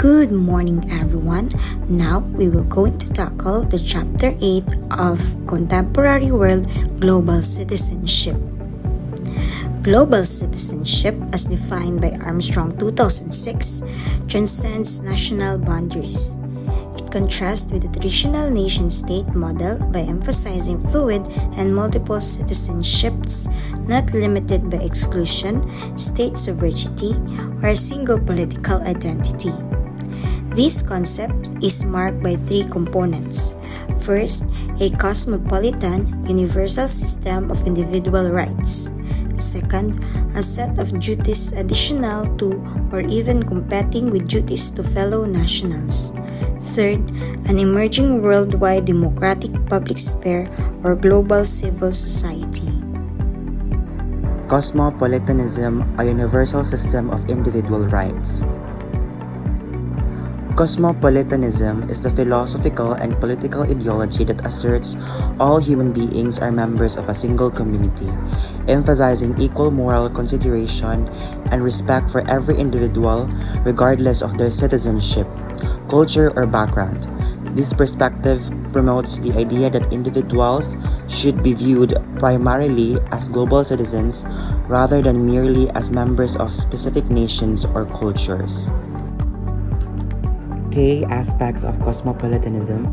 Good morning, everyone. Now we will going to tackle the chapter 8 of Contemporary World Global Citizenship. Global citizenship, as defined by Armstrong 2006, transcends national boundaries. It contrasts with the traditional nation-state model by emphasizing fluid and multiple citizenships, not limited by exclusion, state sovereignty, or a single political identity. This concept is marked by three components. First, a cosmopolitan, universal system of individual rights. Second, a set of duties additional to or even competing with duties to fellow nationals. Third, an emerging worldwide democratic public sphere or global civil society. Cosmopolitanism, a universal system of individual rights. Cosmopolitanism is the philosophical and political ideology that asserts all human beings are members of a single community, emphasizing equal moral consideration and respect for every individual regardless of their citizenship, culture, or background. This perspective promotes the idea that individuals should be viewed primarily as global citizens rather than merely as members of specific nations or cultures. Key aspects of cosmopolitanism.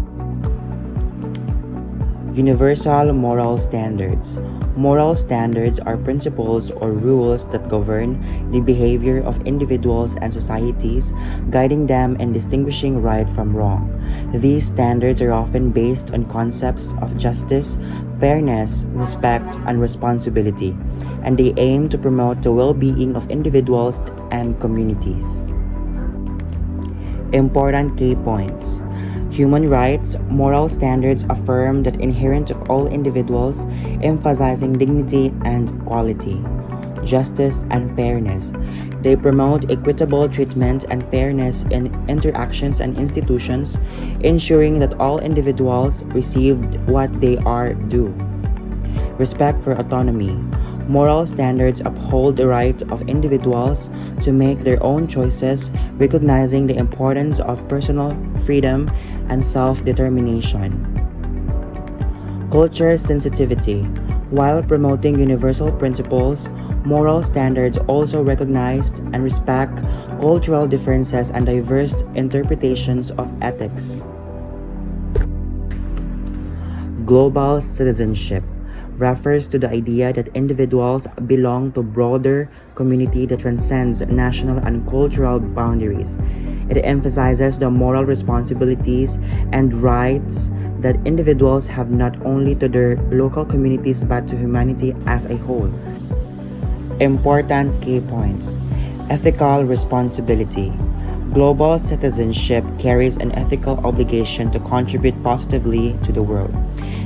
Universal moral standards. Moral standards are principles or rules that govern the behavior of individuals and societies, guiding them in distinguishing right from wrong. These standards are often based on concepts of justice, fairness, respect, and responsibility, and they aim to promote the well-being of individuals and communities. Important key points. Human rights, moral standards affirm that inherent of all individuals, emphasizing dignity and equality, justice and fairness. They promote equitable treatment and fairness in interactions and institutions, ensuring that all individuals receive what they are due. Respect for autonomy. Moral standards uphold the right of individuals to make their own choices, recognizing the importance of personal freedom and self-determination. Culture sensitivity. While promoting universal principles, moral standards also recognize and respect cultural differences and diverse interpretations of ethics. Global citizenship refers to the idea that individuals belong to a broader community that transcends national and cultural boundaries. It emphasizes the moral responsibilities and rights that individuals have not only to their local communities but to humanity as a whole. Important key points. Ethical responsibility. Global citizenship carries an ethical obligation to contribute positively to the world.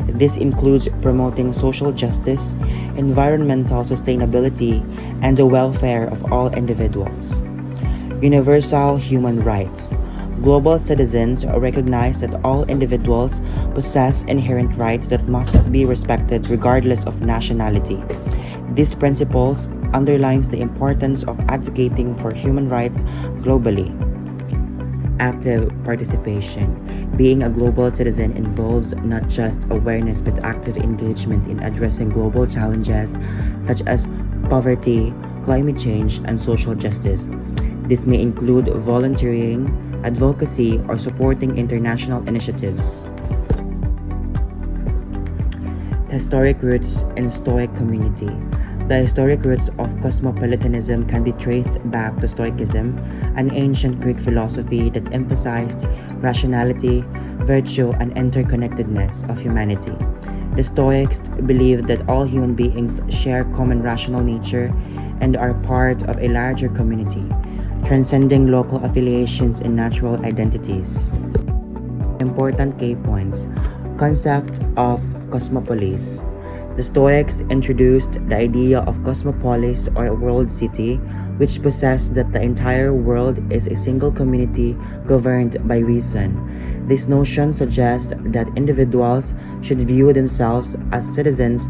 This includes promoting social justice, environmental sustainability, and the welfare of all individuals. Universal human rights. Global citizens recognize that all individuals possess inherent rights that must be respected regardless of nationality. These principles underlines the importance of advocating for human rights globally. Active participation. Being a global citizen involves not just awareness but active engagement in addressing global challenges such as poverty, climate change, and social justice. This may include volunteering, advocacy, or supporting international initiatives. Historic roots in Stoic community. The historic roots of cosmopolitanism can be traced back to Stoicism, an ancient Greek philosophy that emphasized rationality, virtue, and interconnectedness of humanity. The Stoics believed that all human beings share common rational nature and are part of a larger community, transcending local affiliations and natural identities. Important key points. Concept of cosmopolis. The Stoics introduced the idea of cosmopolis or a world city, which possessed that the entire world is a single community governed by reason. This notion suggests that individuals should view themselves as citizens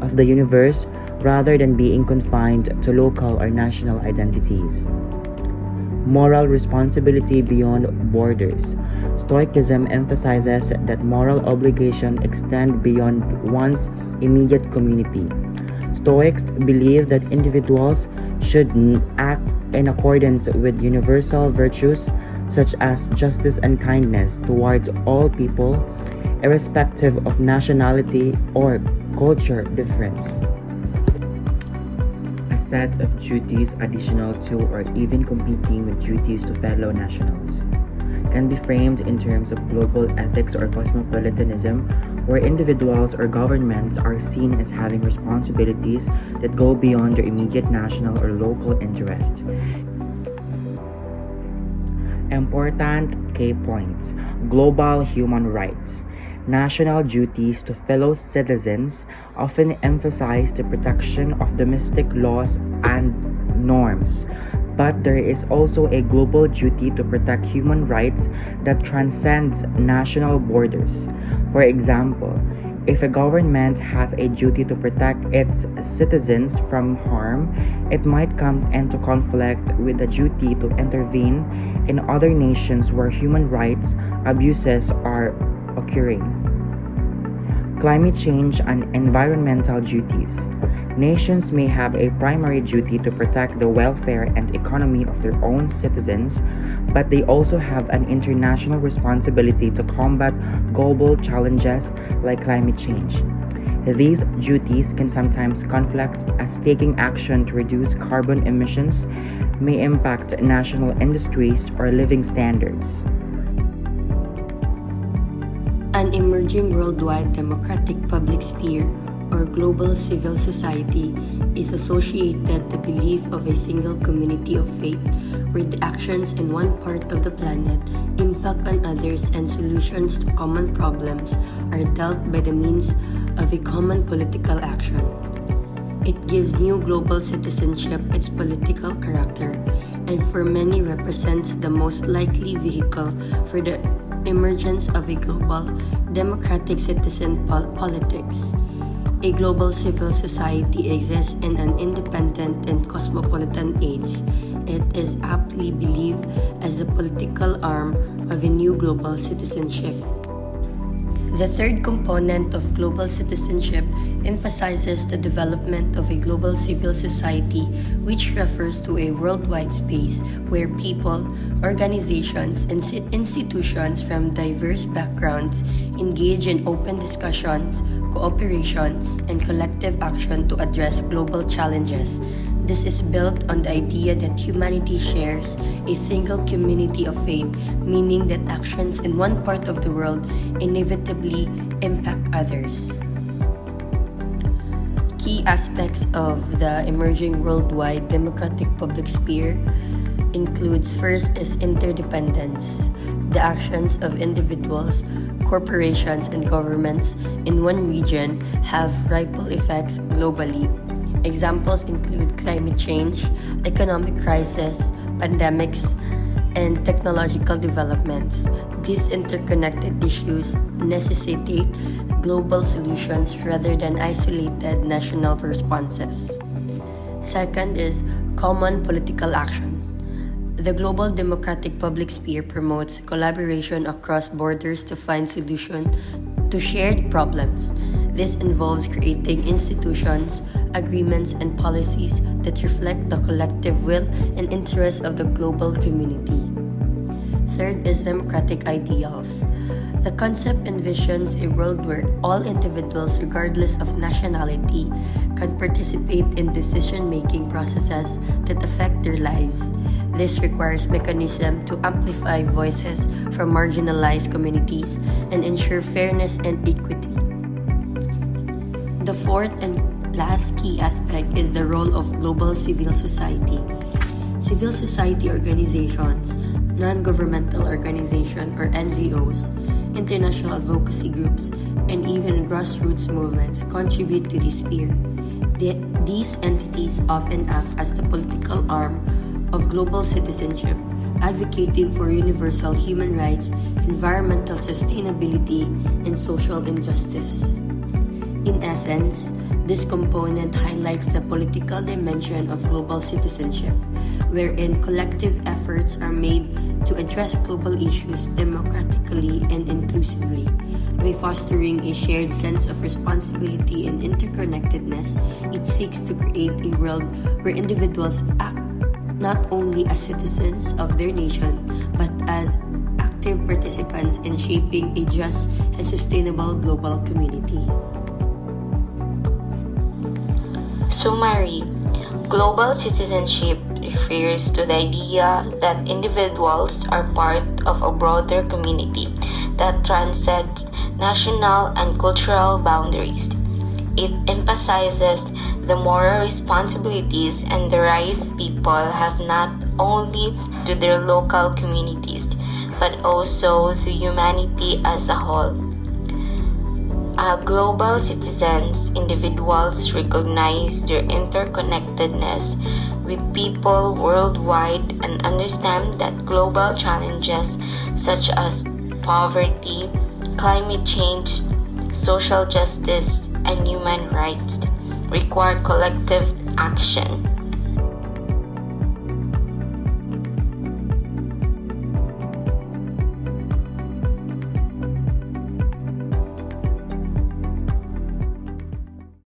of the universe rather than being confined to local or national identities. Moral responsibility beyond borders. Stoicism emphasizes that moral obligations extend beyond one's immediate community. Stoics believe that individuals should act in accordance with universal virtues such as justice and kindness towards all people, irrespective of nationality or culture difference. A set of duties additional to or even competing with duties to fellow nationals can be framed in terms of global ethics or cosmopolitanism, where individuals or governments are seen as having responsibilities that go beyond their immediate national or local interest. Important key points: global human rights. National duties to fellow citizens often emphasize the protection of domestic laws and norms, but there is also a global duty to protect human rights that transcends national borders. For example, if a government has a duty to protect its citizens from harm, it might come into conflict with the duty to intervene in other nations where human rights abuses are occurring. Climate change and environmental duties. Nations may have a primary duty to protect the welfare and economy of their own citizens, but they also have an international responsibility to combat global challenges like climate change. These duties can sometimes conflict, as taking action to reduce carbon emissions may impact national industries or living standards. An emerging worldwide democratic public sphere or global civil society is associated the belief of a single community of faith where the actions in one part of the planet impact on others and solutions to common problems are dealt by the means of a common political action. It gives new global citizenship its political character and for many represents the most likely vehicle for the emergence of a global democratic citizen politics. A global civil society exists in an independent and cosmopolitan age. It is aptly believed as the political arm of a new global citizenship. The third component of global citizenship emphasizes the development of a global civil society, which refers to a worldwide space where people, organizations, and institutions from diverse backgrounds engage in open discussions, cooperation, and collective action to address global challenges. This is built on the idea that humanity shares a single community of faith, meaning that actions in one part of the world inevitably impact others. Key aspects of the emerging worldwide democratic public sphere includes: first is interdependence. The actions of individuals, corporations, and governments in one region have ripple effects globally. Examples include climate change, economic crisis, pandemics, and technological developments. These interconnected issues necessitate global solutions rather than isolated national responses. Second is common political action. The global democratic public sphere promotes collaboration across borders to find solutions to shared problems. This involves creating institutions, agreements, and policies that reflect the collective will and interests of the global community. Third is democratic ideals. The concept envisions a world where all individuals, regardless of nationality, can participate in decision-making processes that affect their lives. This requires mechanisms to amplify voices from marginalized communities and ensure fairness and equity. The fourth and last key aspect is the role of global civil society. Civil society organizations, non-governmental organizations or NGOs, international advocacy groups, and even grassroots movements contribute to this sphere. These entities often act as the political arm of global citizenship, advocating for universal human rights, environmental sustainability, and social injustice. In essence, This component highlights the political dimension of global citizenship, wherein collective efforts are made to address global issues democratically and inclusively. By fostering a shared sense of responsibility and interconnectedness, it seeks to create a world where individuals act not only as citizens of their nation, but as active participants in shaping a just and sustainable global community. Summary: global citizenship refers to the idea that individuals are part of a broader community that transcends national and cultural boundaries. It emphasizes the moral responsibilities and the right people have not only to their local communities, but also to humanity as a whole. Global citizens, individuals recognize their interconnectedness with people worldwide and understand that global challenges such as poverty, climate change, social justice, and human rights require collective action.